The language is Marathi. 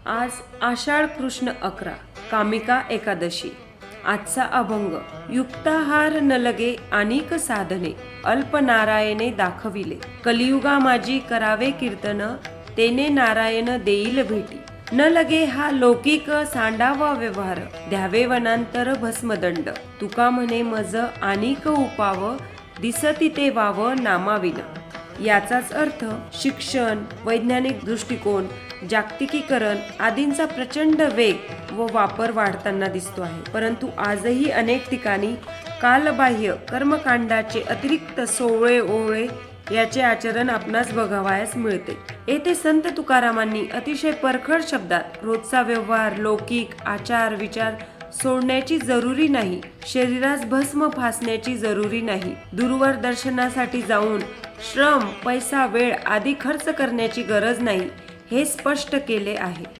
आज आषाढ कृष्ण 11 कामिका एकादशी. आजचा अभंग. युक्ताहार न लगे अनेक साधने, अल्प नारायणे दाखविले. कलियुगा माझी करावे कीर्तन, तेने नारायण देईल भेटी. न लगे हा लौकिक सांडावा व्यवहार, द्यावे वनांतर भस्मदंड. तुका म्हणे मज अनेक उपाव, दिसती ते वाव नामाविन. याचाच अर्थ शिक्षण, वैज्ञानिक दृष्टिकोन, जागतिकीकरण आदींचा प्रचंड वेग व वापर वाढताना दिसतो आहे. परंतु आजही अनेक ठिकाणी कालबाह्य कर्मकांडाचे अतिरिक्त सोवळे ओवळे याचे आचरण आपणास बघावयास मिळते. येथे संत तुकारामांनी अतिशय परखड शब्दात रोजचा व्यवहार, लौकिक आचार विचार सोडण्याची जरुरी नाही, शरीरास भस्म फासण्याची जरुरी नाही, दूरवर दर्शनासाठी जाऊन श्रम, पैसा, वेळ आदी खर्च करण्याची गरज नाही, हे स्पष्ट केले आहे.